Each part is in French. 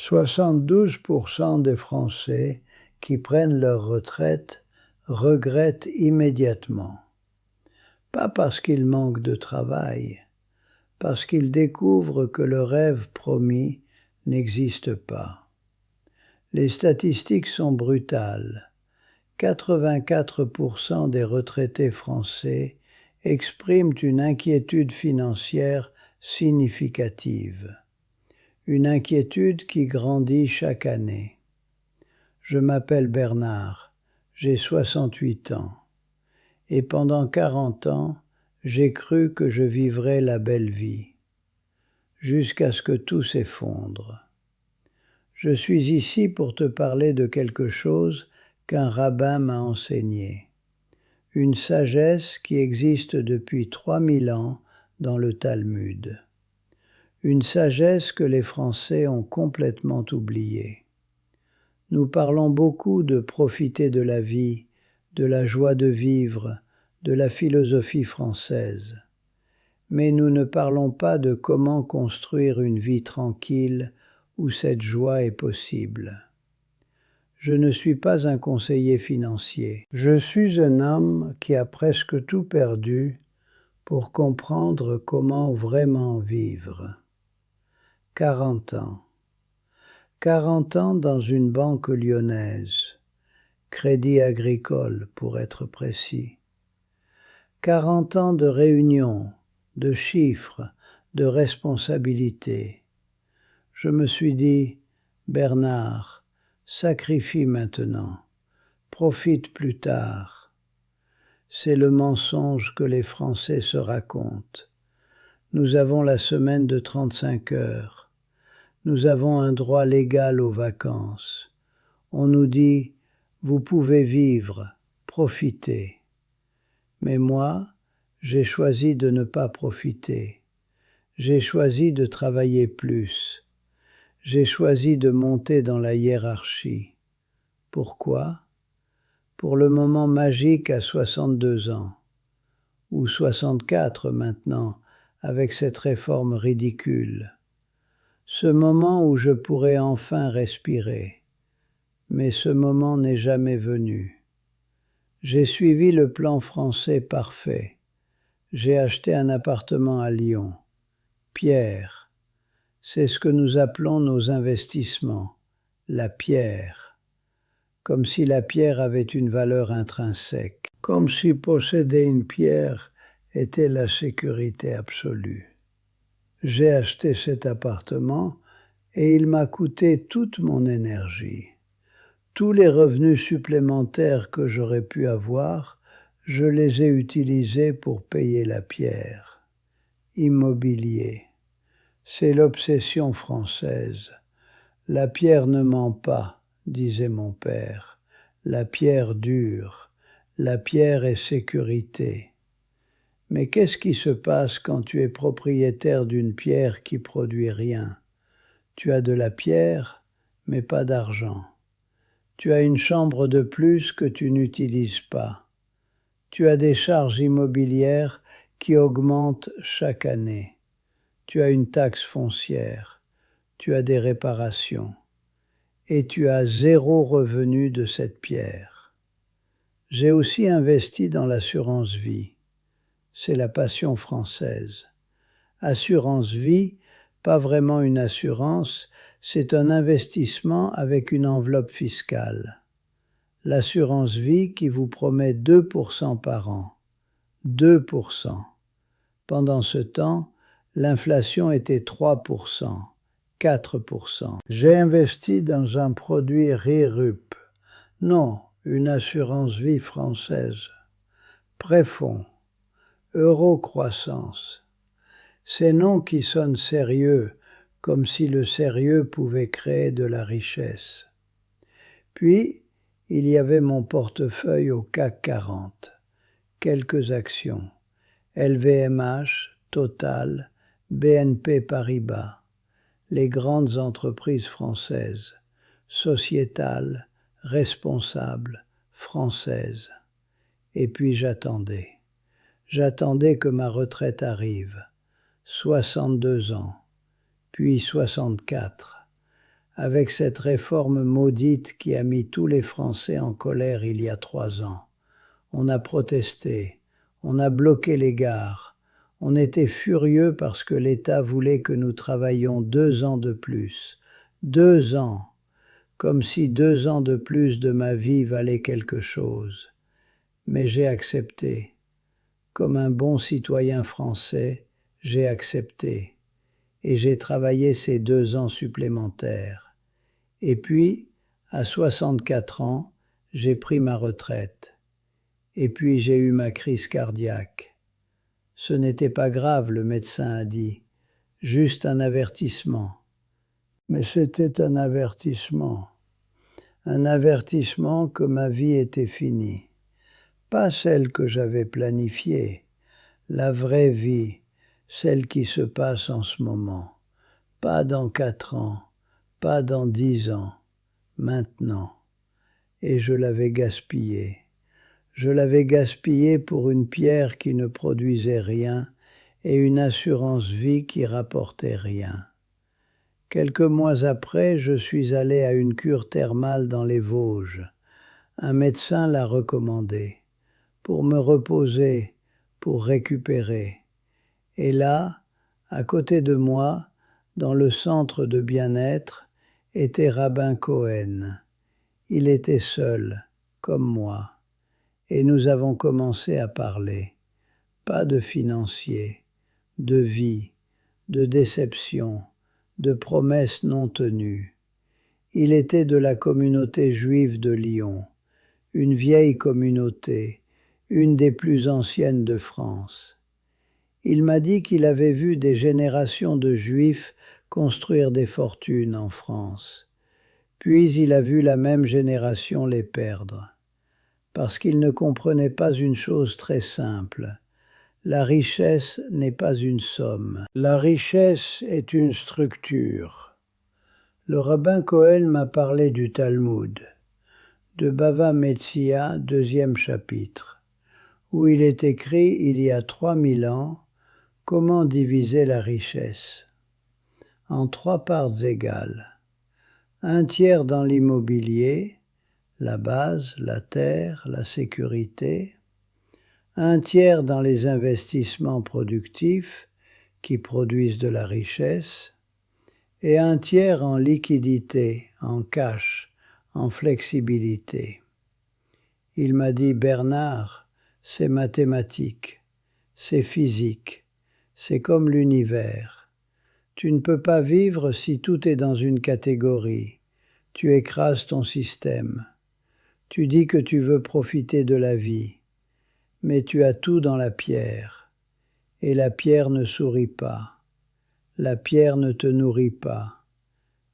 72% des Français qui prennent leur retraite regrettent immédiatement. Pas parce qu'ils manquent de travail, parce qu'ils découvrent que le rêve promis n'existe pas. Les statistiques sont brutales. 84% des retraités français expriment une inquiétude financière significative. Une inquiétude qui grandit chaque année. Je m'appelle Bernard, j'ai 68 ans, et pendant 40 ans, j'ai cru que je vivrais la belle vie, jusqu'à ce que tout s'effondre. Je suis ici pour te parler de quelque chose qu'un rabbin m'a enseigné, une sagesse qui existe depuis 3000 ans dans le Talmud. Une sagesse que les Français ont complètement oubliée. Nous parlons beaucoup de profiter de la vie, de la joie de vivre, de la philosophie française. Mais nous ne parlons pas de comment construire une vie tranquille où cette joie est possible. Je ne suis pas un conseiller financier. Je suis un homme qui a presque tout perdu pour comprendre comment vraiment vivre. 40 ans. 40 ans dans une banque lyonnaise, Crédit Agricole pour être précis. 40 ans de réunions, de chiffres, de responsabilités. Je me suis dit, Bernard, sacrifie maintenant, profite plus tard. C'est le mensonge que les Français se racontent. Nous avons la semaine de 35 heures. Nous avons un droit légal aux vacances. On nous dit, vous pouvez vivre, profitez. Mais moi, j'ai choisi de ne pas profiter. J'ai choisi de travailler plus. J'ai choisi de monter dans la hiérarchie. Pourquoi? Pour le moment magique à 62 ans, ou 64 maintenant, avec cette réforme ridicule. Ce moment où je pourrai enfin respirer. Mais ce moment n'est jamais venu. J'ai suivi le plan français parfait. J'ai acheté un appartement à Lyon. Pierre. C'est ce que nous appelons nos investissements. La pierre. Comme si la pierre avait une valeur intrinsèque. Comme si posséder une pierre était la sécurité absolue. J'ai acheté cet appartement et il m'a coûté toute mon énergie. Tous les revenus supplémentaires que j'aurais pu avoir, je les ai utilisés pour payer la pierre. Immobilier. C'est l'obsession française. La pierre ne ment pas, disait mon père. La pierre dure. La pierre est sécurité. Mais qu'est-ce qui se passe quand tu es propriétaire d'une pierre qui produit rien? Tu as de la pierre, mais pas d'argent. Tu as une chambre de plus que tu n'utilises pas. Tu as des charges immobilières qui augmentent chaque année. Tu as une taxe foncière. Tu as des réparations. Et tu as zéro revenu de cette pierre. J'ai aussi investi dans l'assurance vie. C'est la passion française. Assurance vie, pas vraiment une assurance, c'est un investissement avec une enveloppe fiscale. L'assurance vie qui vous promet 2% par an. 2%. Pendant ce temps, l'inflation était 3%, 4%. J'ai investi dans un produit RIRUP. Non, une assurance vie française. Préfonds. Eurocroissance. Ces noms qui sonnent sérieux, comme si le sérieux pouvait créer de la richesse. Puis, il y avait mon portefeuille au CAC 40. Quelques actions. LVMH, Total, BNP Paribas. Les grandes entreprises françaises. Sociétales, responsables, françaises. Et puis j'attendais. J'attendais que ma retraite arrive. 62 ans, puis 64. avec cette réforme maudite qui a mis tous les Français en colère il y a 3 ans. On a protesté, on a bloqué les gares, on était furieux parce que l'État voulait que nous travaillions 2 ans de plus. 2 ans, comme si 2 ans de plus de ma vie valaient quelque chose. Mais j'ai accepté. Comme un bon citoyen français, j'ai accepté. Et j'ai travaillé ces 2 ans supplémentaires. Et puis, à 64 ans, j'ai pris ma retraite. Et puis j'ai eu ma crise cardiaque. Ce n'était pas grave, le médecin a dit, juste un avertissement. Mais c'était un avertissement que ma vie était finie. Pas celle que j'avais planifiée, la vraie vie, celle qui se passe en ce moment. Pas dans 4 ans, pas dans 10 ans, maintenant. Et je l'avais gaspillée. Je l'avais gaspillée pour une pierre qui ne produisait rien et une assurance vie qui rapportait rien. Quelques mois après, je suis allé à une cure thermale dans les Vosges. Un médecin l'a recommandée, pour me reposer, pour récupérer. Et là, à côté de moi, dans le centre de bien-être, était Rabbin Cohen. Il était seul, comme moi. Et nous avons commencé à parler. Pas de financier, de vie, de déception, de promesses non tenues. Il était de la communauté juive de Lyon, une vieille communauté, une des plus anciennes de France. Il m'a dit qu'il avait vu des générations de Juifs construire des fortunes en France. Puis il a vu la même génération les perdre. Parce qu'il ne comprenait pas une chose très simple. La richesse n'est pas une somme. La richesse est une structure. Le rabbin Cohen m'a parlé du Talmud, de Bava Metzia, 2e chapitre, où il est écrit il y a 3000 ans comment diviser la richesse. En 3 parts égales. 1/3 dans l'immobilier, la base, la terre, la sécurité. 1/3 dans les investissements productifs qui produisent de la richesse. Et 1/3 en liquidité, en cash, en flexibilité. Il m'a dit, Bernard, c'est mathématique, c'est physique, c'est comme l'univers. Tu ne peux pas vivre si tout est dans une catégorie. Tu écrases ton système. Tu dis que tu veux profiter de la vie, mais tu as tout dans la pierre. Et la pierre ne sourit pas. La pierre ne te nourrit pas.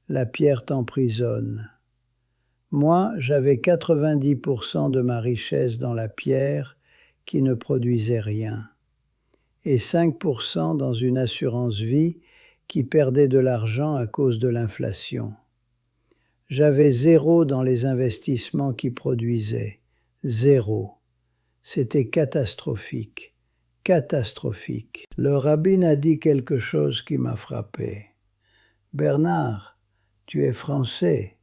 La pierre t'emprisonne. Moi, j'avais 90% de ma richesse dans la pierre qui ne produisait rien, et 5% dans une assurance vie qui perdait de l'argent à cause de l'inflation. J'avais 0 dans les investissements qui produisaient. 0. C'était catastrophique. Catastrophique. Le rabbin a dit quelque chose qui m'a frappé. Bernard, tu es français.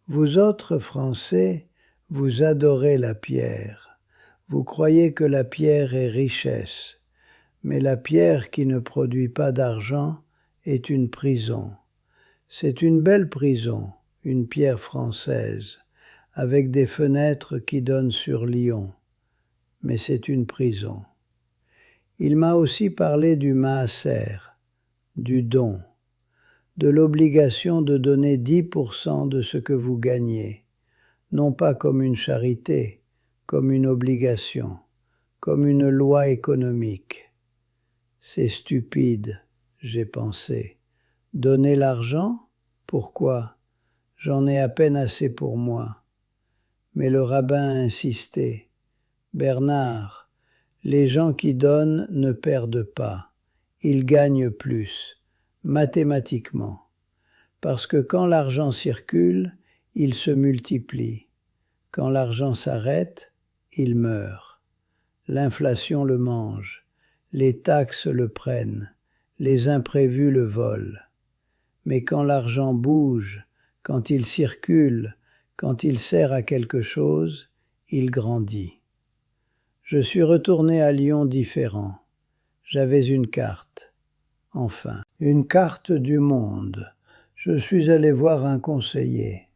Vous autres Français, vous adorez la pierre. Vous croyez que la pierre est richesse. Mais la pierre qui ne produit pas d'argent est une prison. C'est une belle prison, une pierre française, avec des fenêtres qui donnent sur Lyon. Mais c'est une prison. Il m'a aussi parlé du maaser, du don, de l'obligation de donner 10% de ce que vous gagnez, non pas comme une charité, comme une obligation, comme une loi économique. C'est stupide, j'ai pensé. Donner l'argent? Pourquoi? J'en ai à peine assez pour moi. Mais le rabbin a insisté. Bernard, les gens qui donnent ne perdent pas, ils gagnent plus, mathématiquement, parce que quand l'argent circule, il se multiplie. Quand l'argent s'arrête, il meurt. L'inflation le mange, les taxes le prennent, les imprévus le volent. Mais quand l'argent bouge, Quand il circule, quand il sert à quelque chose, il grandit. Je suis retourné à Lyon différent. J'avais une carte. Enfin, une carte du monde. Je suis allé voir un conseiller.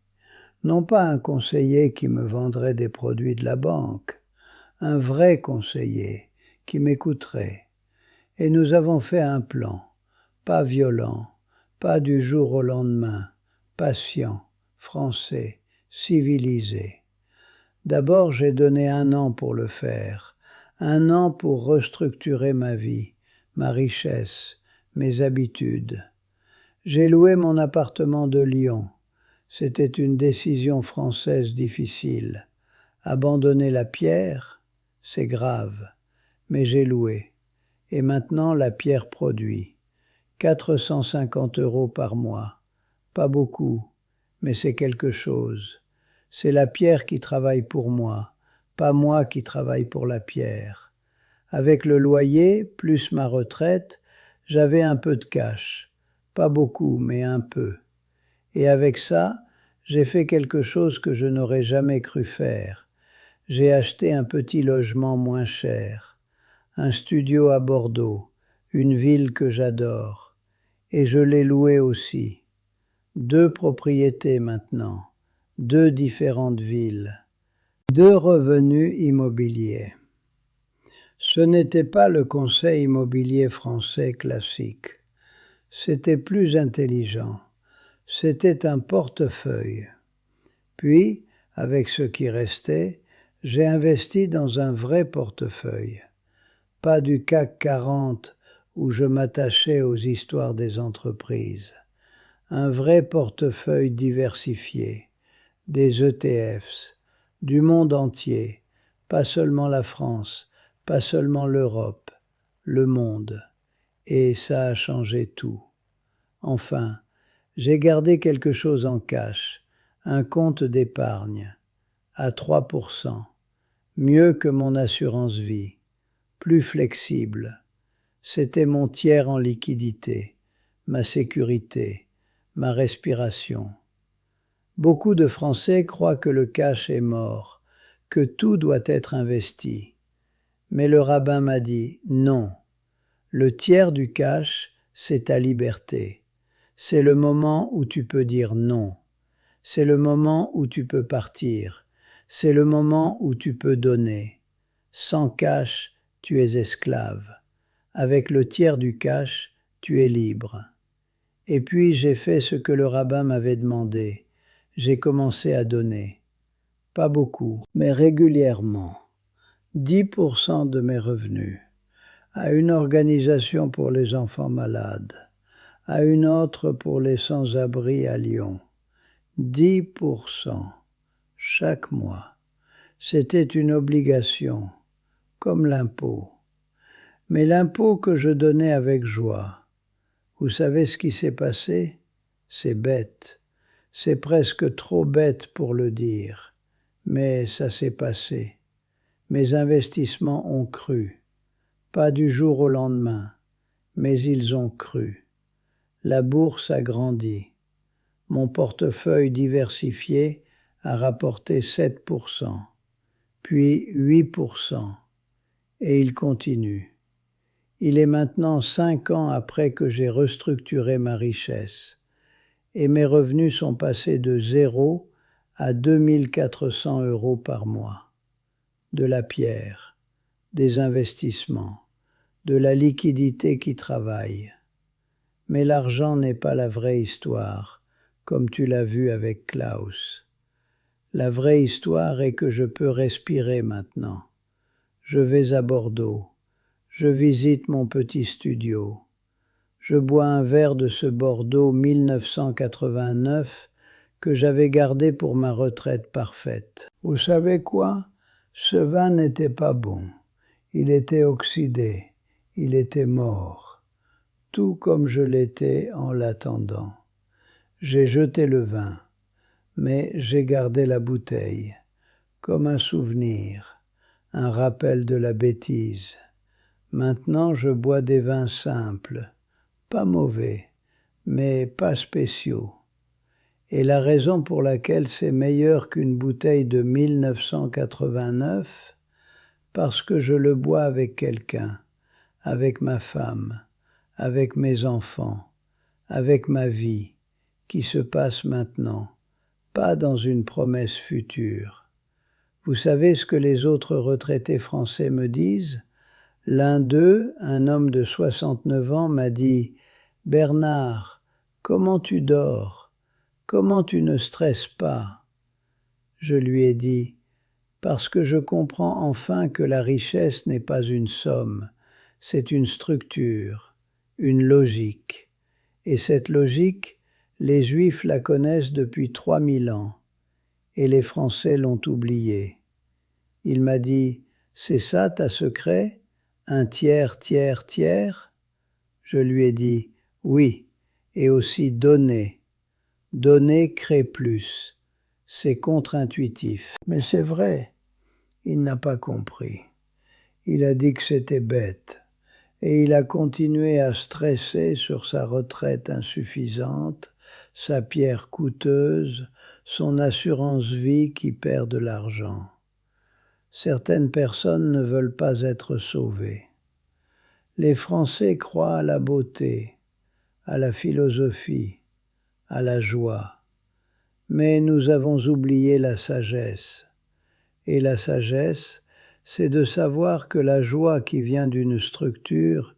Non pas un conseiller qui me vendrait des produits de la banque, un vrai conseiller qui m'écouterait. Et nous avons fait un plan, pas violent, pas du jour au lendemain, patient, français, civilisé. D'abord, j'ai donné 1 an pour le faire, 1 an pour restructurer ma vie, ma richesse, mes habitudes. J'ai loué mon appartement de Lyon. C'était une décision française difficile. Abandonner la pierre, c'est grave, mais j'ai loué. Et maintenant, la pierre produit. 450 € par mois. Pas beaucoup, mais c'est quelque chose. C'est la pierre qui travaille pour moi, pas moi qui travaille pour la pierre. Avec le loyer, plus ma retraite, j'avais un peu de cash. Pas beaucoup, mais un peu. Et avec ça, j'ai fait quelque chose que je n'aurais jamais cru faire. J'ai acheté un petit logement moins cher, un studio à Bordeaux, une ville que j'adore. Et je l'ai loué aussi. 2 propriétés maintenant, 2 différentes villes, 2 revenus immobiliers. Ce n'était pas le conseil immobilier français classique. C'était plus intelligent. C'était un portefeuille. Puis, avec ce qui restait, j'ai investi dans un vrai portefeuille. Pas du CAC 40 où je m'attachais aux histoires des entreprises. Un vrai portefeuille diversifié, des ETFs, du monde entier, pas seulement la France, pas seulement l'Europe, le monde. Et ça a changé tout. Enfin, j'ai gardé quelque chose en cash, un compte d'épargne, à 3%, mieux que mon assurance vie, plus flexible. C'était mon tiers en liquidité, ma sécurité, ma respiration. Beaucoup de Français croient que le cash est mort, que tout doit être investi. Mais le rabbin m'a dit non. Le tiers du cash, c'est ta liberté. C'est le moment où tu peux dire non. C'est le moment où tu peux partir. C'est le moment où tu peux donner. Sans cash, tu es esclave. Avec le tiers du cash, tu es libre. Et puis j'ai fait ce que le rabbin m'avait demandé. J'ai commencé à donner. Pas beaucoup, mais régulièrement. 10% de mes revenus. À une organisation pour les enfants malades. À une autre pour les sans-abri à Lyon. 10% chaque mois. C'était une obligation, comme l'impôt. Mais l'impôt que je donnais avec joie. Vous savez ce qui s'est passé? C'est bête. C'est presque trop bête pour le dire. Mais ça s'est passé. Mes investissements ont cru. Pas du jour au lendemain, mais ils ont cru. La bourse a grandi. Mon portefeuille diversifié a rapporté 7%, puis 8%, et il continue. Il est maintenant 5 ans après que j'ai restructuré ma richesse, et mes revenus sont passés de 0 à 2400 € par mois. De la pierre, des investissements, de la liquidité qui travaille. Mais l'argent n'est pas la vraie histoire, comme tu l'as vu avec Klaus. La vraie histoire est que je peux respirer maintenant. Je vais à Bordeaux. Je visite mon petit studio. Je bois un verre de ce Bordeaux 1989 que j'avais gardé pour ma retraite parfaite. Vous savez quoi? Ce vin n'était pas bon. Il était oxydé. Il était mort. Tout comme je l'étais en l'attendant. J'ai jeté le vin, mais j'ai gardé la bouteille, comme un souvenir, un rappel de la bêtise. Maintenant, je bois des vins simples, pas mauvais, mais pas spéciaux. Et la raison pour laquelle c'est meilleur qu'une bouteille de 1989, parce que je le bois avec quelqu'un, avec ma femme, avec mes enfants, avec ma vie, qui se passe maintenant, pas dans une promesse future. Vous savez ce que les autres retraités français me disent? L'un d'eux, un homme de 69 ans, m'a dit « Bernard, comment tu dors? Comment tu ne stresses pas ?» Je lui ai dit « Parce que je comprends enfin que la richesse n'est pas une somme, c'est une structure, une logique. Et cette logique, les Juifs la connaissent depuis 3000 ans, et les Français l'ont oubliée. » Il m'a dit « C'est ça ta secret? Un tiers, tiers, tiers ?» Je lui ai dit « Oui, et aussi donner. Donner crée plus. C'est contre-intuitif. » Mais c'est vrai, il n'a pas compris. Il a dit que c'était bête. Et il a continué à stresser sur sa retraite insuffisante, sa pierre coûteuse, son assurance vie qui perd de l'argent. Certaines personnes ne veulent pas être sauvées. Les Français croient à la beauté, à la philosophie, à la joie. Mais nous avons oublié la sagesse. Et la sagesse, c'est de savoir que la joie qui vient d'une structure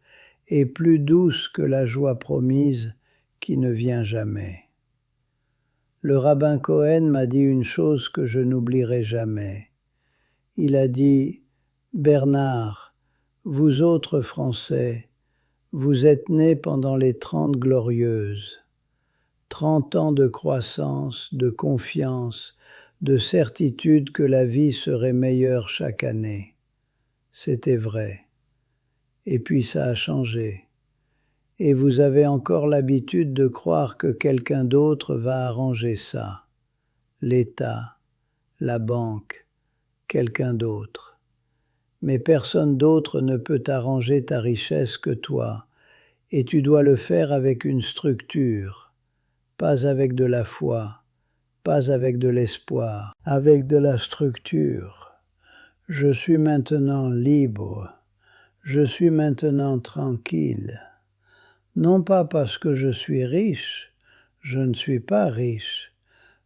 est plus douce que la joie promise qui ne vient jamais. Le rabbin Cohen m'a dit une chose que je n'oublierai jamais. Il a dit « Bernard, vous autres Français, vous êtes nés pendant les 30 glorieuses. 30 ans de croissance, de confiance, de certitude que la vie serait meilleure chaque année. » C'était vrai. Et puis ça a changé. Et vous avez encore l'habitude de croire que quelqu'un d'autre va arranger ça. L'État, la banque, quelqu'un d'autre. Mais personne d'autre ne peut arranger ta richesse que toi, et tu dois le faire avec une structure, pas avec de la foi, pas avec de l'espoir, avec de la structure. Je suis maintenant libre, je suis maintenant tranquille. Non pas parce que je suis riche, je ne suis pas riche,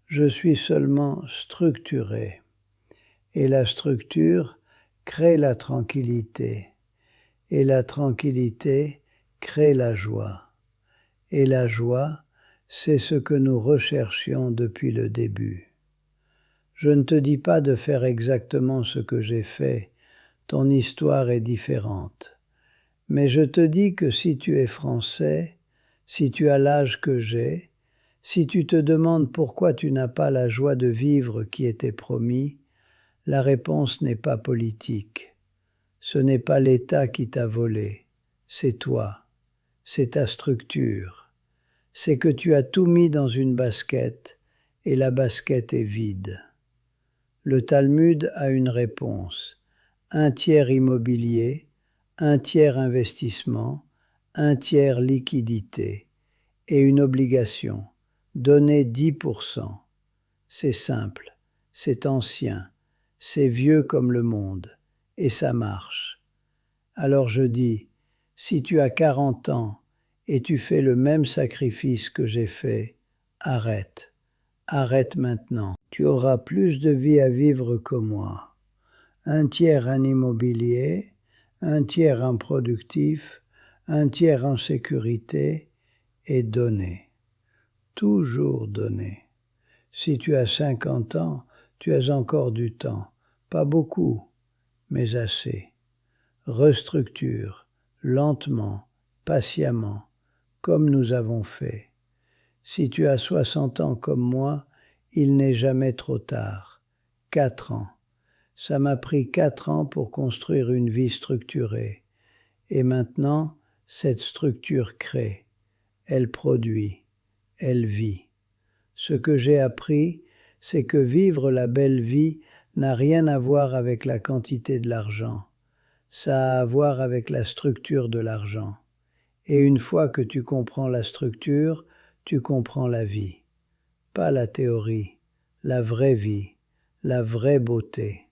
je suis seulement structuré. Et la structure crée la tranquillité, et la tranquillité crée la joie. Et la joie, c'est ce que nous recherchions depuis le début. Je ne te dis pas de faire exactement ce que j'ai fait, ton histoire est différente. Mais je te dis que si tu es français, si tu as l'âge que j'ai, si tu te demandes pourquoi tu n'as pas la joie de vivre qui était promis, la réponse n'est pas politique. Ce n'est pas l'État qui t'a volé, c'est toi, c'est ta structure. C'est que tu as tout mis dans une basket et la basket est vide. Le Talmud a une réponse, un tiers immobilier, un tiers investissement, un tiers liquidité et une obligation, donner 10%. C'est simple, c'est ancien, c'est vieux comme le monde, et ça marche. Alors je dis, si tu as 40 ans et tu fais le même sacrifice que j'ai fait, arrête, arrête maintenant. Tu auras plus de vie à vivre que moi. Un tiers en immobilier, un tiers en productif, un tiers en sécurité et donner. Toujours donner. Si tu as 50 ans, tu as encore du temps. Pas beaucoup, mais assez. Restructure, lentement, patiemment, comme nous avons fait. Si tu as 60 ans comme moi, il n'est jamais trop tard. 4 ans. Ça m'a pris 4 ans pour construire une vie structurée. Et maintenant, cette structure crée. Elle produit. Elle vit. Ce que j'ai appris, c'est que vivre la belle vie n'a rien à voir avec la quantité de l'argent. Ça a à voir avec la structure de l'argent. Et une fois que tu comprends la structure, tu comprends la vie. pas la théorie, la vraie vie, la vraie beauté.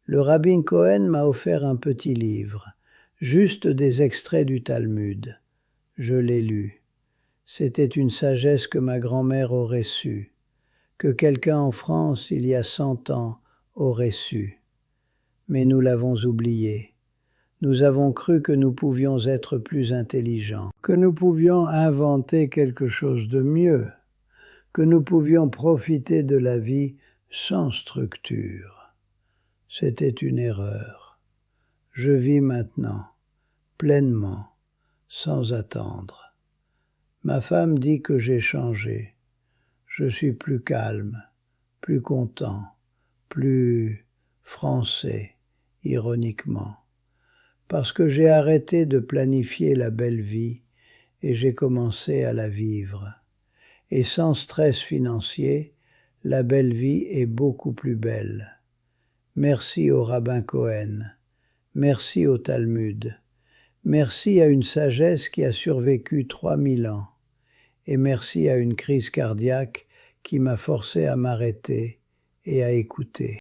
Le rabbin Cohen m'a offert un petit livre, juste des extraits du Talmud. Je l'ai lu. C'était une sagesse que ma grand-mère aurait su, que quelqu'un en France, il y a 100 ans, aurait su. Mais nous l'avons oublié. Nous avons cru que nous pouvions être plus intelligents, que nous pouvions inventer quelque chose de mieux, que nous pouvions profiter de la vie sans structure. C'était une erreur. Je vis maintenant, pleinement, sans attendre. Ma femme dit que j'ai changé. Je suis plus calme, plus content, plus français, ironiquement, parce que j'ai arrêté de planifier la belle vie et j'ai commencé à la vivre. Et sans stress financier, la belle vie est beaucoup plus belle. Merci au rabbin Cohen, merci au Talmud, merci à une sagesse qui a survécu 3000 ans, et merci à une crise cardiaque qui m'a forcé à m'arrêter et à écouter.